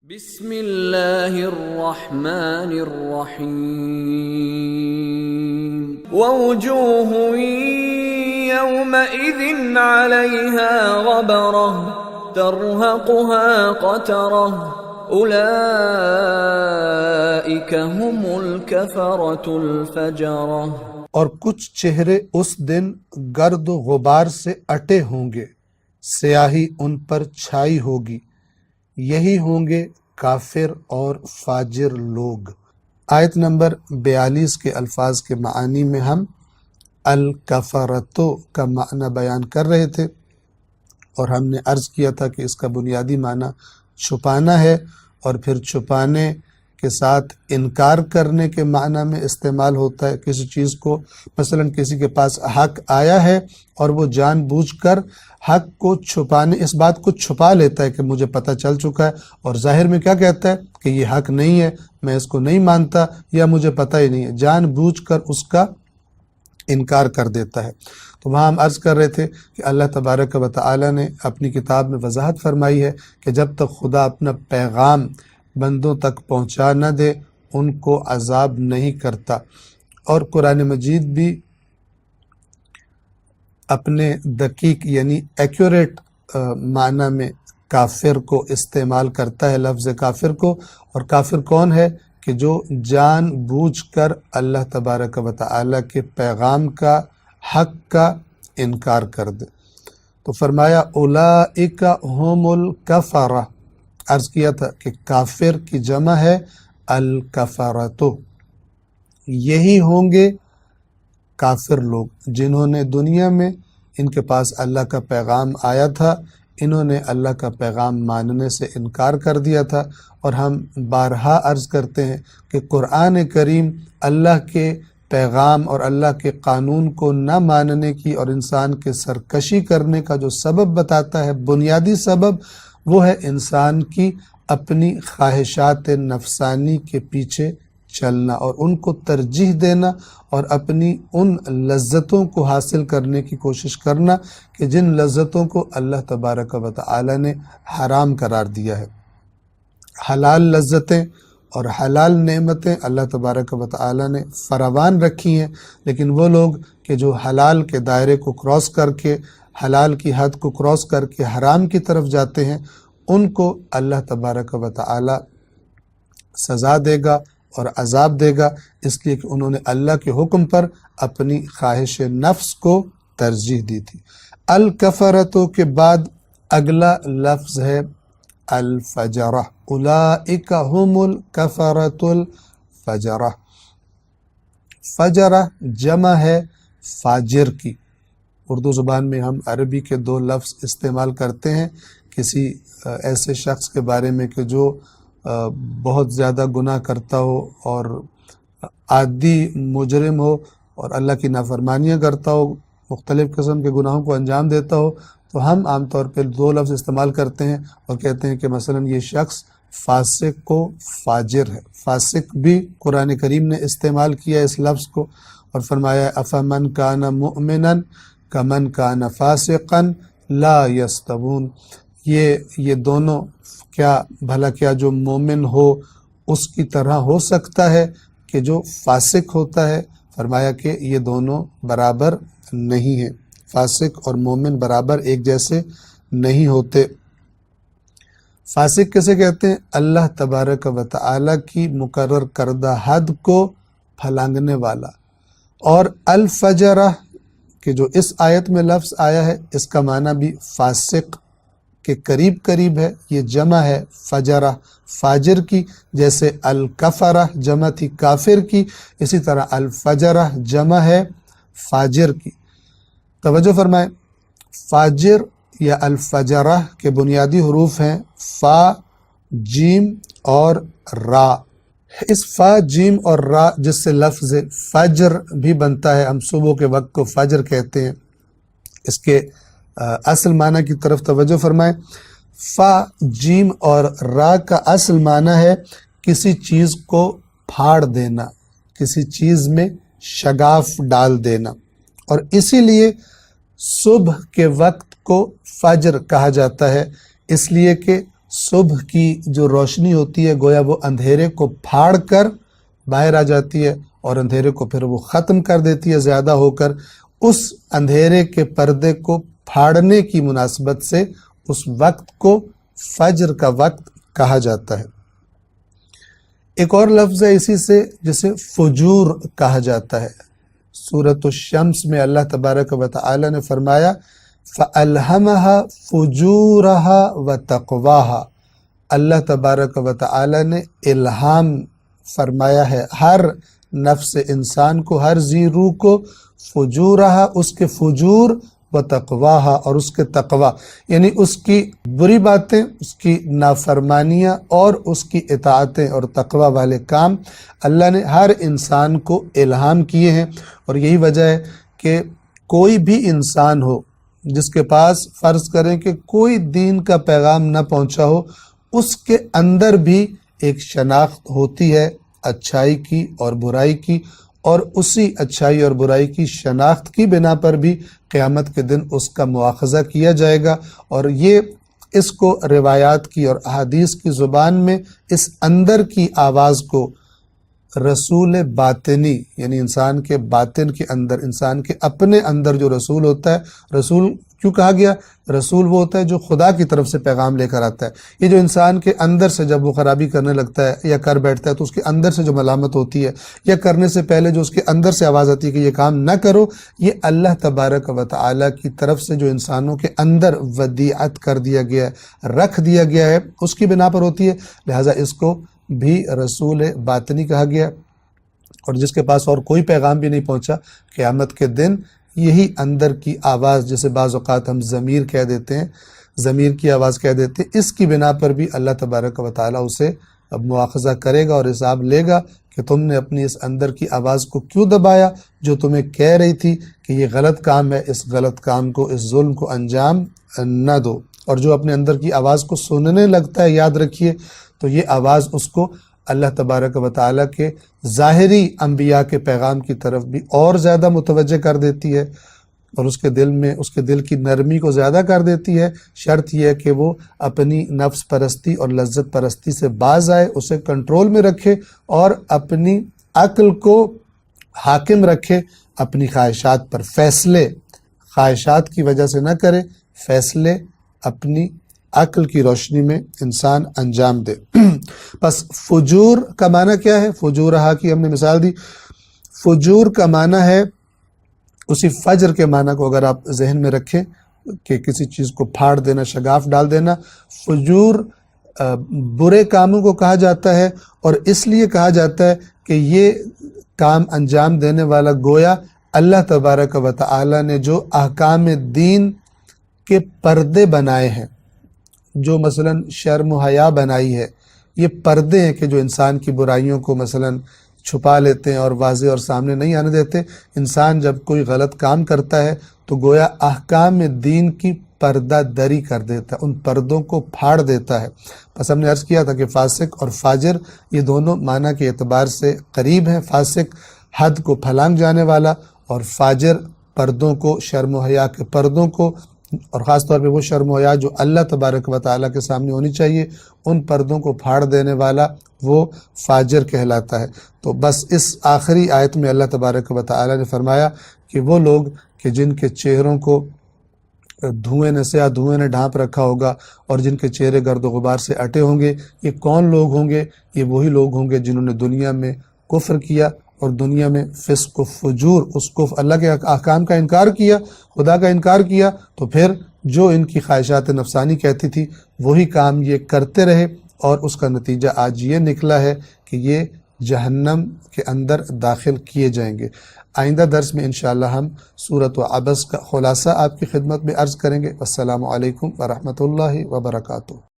بسم اللہ الرحمن الرحیم ووجوہ یومئذ علیہا غبرہ ترہقها قترہ اولئک هم الکفرۃ الفجرہ۔ اور کچھ چہرے اس دن گرد و غبار سے اٹے ہوں گے، سیاہی ان پر چھائی ہوگی، یہی ہوں گے کافر اور فاجر لوگ۔ آیت نمبر 42 کے الفاظ کے معانی میں ہم الکفرتو کا معنی بیان کر رہے تھے، اور ہم نے عرض کیا تھا کہ اس کا بنیادی معنی چھپانا ہے، اور پھر چھپانے کے ساتھ انکار کرنے کے معنی میں استعمال ہوتا ہے۔ کسی چیز کو مثلا کسی کے پاس حق آیا ہے اور وہ جان بوجھ کر حق کو چھپانے، اس بات کو چھپا لیتا ہے کہ مجھے پتہ چل چکا ہے، اور ظاہر میں کیا کہتا ہے کہ یہ حق نہیں ہے، میں اس کو نہیں مانتا، یا مجھے پتہ ہی نہیں ہے، جان بوجھ کر اس کا انکار کر دیتا ہے۔ تو وہاں ہم عرض کر رہے تھے کہ اللہ تبارک و تعالی نے اپنی کتاب میں وضاحت فرمائی ہے کہ جب تک خدا اپنا پیغام بندوں تک پہنچا نہ دے ان کو عذاب نہیں کرتا۔ اور قرآن مجید بھی اپنے دقیق یعنی ایکوریٹ معنی میں کافر کو استعمال کرتا ہے، لفظ کافر کو۔ اور کافر کون ہے؟ کہ جو جان بوجھ کر اللہ تبارک و تعالی کے پیغام کا، حق کا انکار کر دے۔ تو فرمایا اولئک هم الکفرہ، عرض کیا تھا کہ کافر کی جمع ہے الکفرتو، یہی ہوں گے کافر لوگ جنہوں نے دنیا میں ان کے پاس اللہ کا پیغام آیا تھا، انہوں نے اللہ کا پیغام ماننے سے انکار کر دیا تھا۔ اور ہم بارہا عرض کرتے ہیں کہ قرآن کریم اللہ کے پیغام اور اللہ کے قانون کو نہ ماننے کی اور انسان کے سرکشی کرنے کا جو سبب بتاتا ہے، بنیادی سبب، وہ ہے انسان کی اپنی خواہشات نفسانی کے پیچھے چلنا اور ان کو ترجیح دینا، اور اپنی ان لذتوں کو حاصل کرنے کی کوشش کرنا کہ جن لذتوں کو اللہ تبارک و تعالی نے حرام قرار دیا ہے۔ حلال لذتیں اور حلال نعمتیں اللہ تبارک و تعالی نے فراوان رکھی ہیں، لیکن وہ لوگ کہ جو حلال کے دائرے کو کراس کر کے، حلال کی حد کو کراس کر کے حرام کی طرف جاتے ہیں، ان کو اللہ تبارک و تعالی سزا دے گا اور عذاب دے گا، اس لیے کہ انہوں نے اللہ کے حکم پر اپنی خواہش نفس کو ترجیح دی تھی۔ الکفرتو کے بعد اگلا لفظ ہے الفجرہ، اولئک هم الکفرۃ الفجرہ۔ فجرہ جمع ہے فاجر کی۔ اردو زبان میں ہم عربی کے دو لفظ استعمال کرتے ہیں کسی ایسے شخص کے بارے میں کہ جو بہت زیادہ گناہ کرتا ہو اور عادی مجرم ہو اور اللہ کی نافرمانیاں کرتا ہو، مختلف قسم کے گناہوں کو انجام دیتا ہو، تو ہم عام طور پہ دو لفظ استعمال کرتے ہیں اور کہتے ہیں کہ مثلا یہ شخص فاسق و فاجر ہے۔ فاسق بھی قرآن کریم نے استعمال کیا اس لفظ کو، اور فرمایا افمن کان مؤمنا کمن کان فاسقا لا یستوون، یہ دونوں بھلا کیا جو مومن ہو اس کی طرح ہو سکتا ہے کہ جو فاسق ہوتا ہے؟ فرمایا کہ یہ دونوں برابر نہیں ہیں، فاسق اور مومن برابر ایک جیسے نہیں ہوتے۔ فاسق کیسے کہتے ہیں؟ اللہ تبارک و تعالی کی مقرر کردہ حد کو پھلانگنے والا۔ اور الفجرہ کہ جو اس آیت میں لفظ آیا ہے، اس کا معنی بھی فاسق کے قریب قریب ہے، یہ جمع ہے فجرہ فاجر کی، جیسے الکفرہ جمع تھی کافر کی، اسی طرح الفجرہ جمع ہے فاجر کی۔ توجہ فرمائیں، فاجر یا الفجرہ کے بنیادی حروف ہیں فا، جیم اور را۔ اس فا، جیم اور را جس سے لفظ فجر بھی بنتا ہے، ہم صبح کے وقت کو فجر کہتے ہیں، اس کے اصل معنی کی طرف توجہ فرمائیں۔ فا، جیم اور را کا اصل معنی ہے کسی چیز کو پھاڑ دینا، کسی چیز میں شگاف ڈال دینا، اور اسی لیے صبح کے وقت کو فجر کہا جاتا ہے، اس لیے کہ صبح کی جو روشنی ہوتی ہے گویا وہ اندھیرے کو پھاڑ کر باہر آ جاتی ہے اور اندھیرے کو پھر وہ ختم کر دیتی ہے زیادہ ہو کر. اس اندھیرے کے پردے کو پھاڑنے کی مناسبت سے اس وقت کو فجر کا وقت کہا جاتا ہے. ایک اور لفظ ہے اسی سے جسے فجور کہا جاتا ہے. سورۃ الشمس میں اللہ تبارک و تعالی نے فرمایا فَأَلْهَمَهَا فُجُورَهَا وَتَقْوَاهَا. اللہ تبارک و تعالی نے الہام فرمایا ہے ہر نفس انسان کو، ہر ذی روح کو، فجورها اس کے فجور وتقواها اور اس کے تقوی، یعنی اس کی بری باتیں، اس کی نافرمانیاں اور اس کی اطاعتیں اور تقوی والے کام اللہ نے ہر انسان کو الہام کیے ہیں. اور یہی وجہ ہے کہ کوئی بھی انسان ہو جس کے پاس فرض کریں کہ کوئی دین کا پیغام نہ پہنچا ہو، اس کے اندر بھی ایک شناخت ہوتی ہے اچھائی کی اور برائی کی، اور اسی اچھائی اور برائی کی شناخت کی بنا پر بھی قیامت کے دن اس کا مواخذہ کیا جائے گا. اور یہ اس کو روایات کی اور احادیث کی زبان میں اس اندر کی آواز کو رسول باطنی، یعنی انسان کے باطن کے اندر، انسان کے اپنے اندر جو رسول ہوتا ہے، رسول کیوں کہا گیا؟ رسول وہ ہوتا ہے جو خدا کی طرف سے پیغام لے کر آتا ہے. یہ جو انسان کے اندر سے جب وہ خرابی کرنے لگتا ہے یا کر بیٹھتا ہے تو اس کے اندر سے جو ملامت ہوتی ہے، یا کرنے سے پہلے جو اس کے اندر سے آواز آتی ہے کہ یہ کام نہ کرو، یہ اللہ تبارک و تعالی کی طرف سے جو انسانوں کے اندر ودیعت کر دیا گیا ہے، رکھ دیا گیا ہے، اس کی بنا پر ہوتی ہے. لہٰذا اس کو بھی رسول باطنی کہا گیا. اور جس کے پاس اور کوئی پیغام بھی نہیں پہنچا، قیامت کے دن یہی اندر کی آواز، جسے بعض اوقات ہم ضمیر کہہ دیتے ہیں، ضمیر کی آواز کہہ دیتے ہیں، اس کی بنا پر بھی اللہ تبارک و تعالیٰ اسے اب مواخذہ کرے گا اور حساب لے گا کہ تم نے اپنی اس اندر کی آواز کو کیوں دبایا جو تمہیں کہہ رہی تھی کہ یہ غلط کام ہے، اس غلط کام کو، اس ظلم کو انجام نہ دو. اور جو اپنے اندر کی آواز کو سننے لگتا ہے، یاد رکھیے، تو یہ آواز اس کو اللہ تبارک و تعالیٰ کے ظاہری انبیاء کے پیغام کی طرف بھی اور زیادہ متوجہ کر دیتی ہے، اور اس کے دل میں، اس کے دل کی نرمی کو زیادہ کر دیتی ہے. شرط یہ ہے کہ وہ اپنی نفس پرستی اور لذت پرستی سے باز آئے، اسے کنٹرول میں رکھے اور اپنی عقل کو حاکم رکھے اپنی خواہشات پر. فیصلے خواہشات کی وجہ سے نہ کرے، فیصلے اپنی عقل کی روشنی میں انسان انجام دے. بس فجور کا معنی کیا ہے؟ فجورہا کی ہم نے مثال دی. فجور کا معنی ہے اسی فجر کے معنی کو اگر آپ ذہن میں رکھیں کہ کسی چیز کو پھاڑ دینا، شگاف ڈال دینا. فجور برے کاموں کو کہا جاتا ہے، اور اس لیے کہا جاتا ہے کہ یہ کام انجام دینے والا گویا اللہ تبارک و تعالی نے جو احکام دین کے پردے بنائے ہیں، جو مثلا شرم و حیا بنائی ہے، یہ پردے ہیں کہ جو انسان کی برائیوں کو مثلا چھپا لیتے ہیں اور واضح اور سامنے نہیں آنے دیتے. انسان جب کوئی غلط کام کرتا ہے تو گویا احکام دین کی پردہ دری کر دیتا ہے، ان پردوں کو پھاڑ دیتا ہے. بس ہم نے عرض کیا تھا کہ فاسق اور فاجر یہ دونوں معنی کے اعتبار سے قریب ہیں. فاسق حد کو پھلانگ جانے والا، اور فاجر پردوں کو، شرم و حیا کے پردوں کو، اور خاص طور پہ وہ شرم و حیا جو اللہ تبارک و تعالیٰ کے سامنے ہونی چاہیے، ان پردوں کو پھاڑ دینے والا وہ فاجر کہلاتا ہے. تو بس اس آخری آیت میں اللہ تبارک و تعالیٰ نے فرمایا کہ وہ لوگ کہ جن کے چہروں کو سیاہ دھوئیں نے ڈھانپ رکھا ہوگا اور جن کے چہرے گرد و غبار سے اٹے ہوں گے، یہ کون لوگ ہوں گے؟ یہ وہی لوگ ہوں گے جنہوں نے دنیا میں کفر کیا اور دنیا میں فسق و فجور، اس کو اللہ کے احکام کا انکار کیا، خدا کا انکار کیا، تو پھر جو ان کی خواہشات نفسانی کہتی تھی وہی کام یہ کرتے رہے، اور اس کا نتیجہ آج یہ نکلا ہے کہ یہ جہنم کے اندر داخل کیے جائیں گے. آئندہ درس میں انشاءاللہ ہم سورۃ عبس کا خلاصہ آپ کی خدمت میں عرض کریں گے. السلام علیکم ورحمۃ اللہ وبرکاتہ.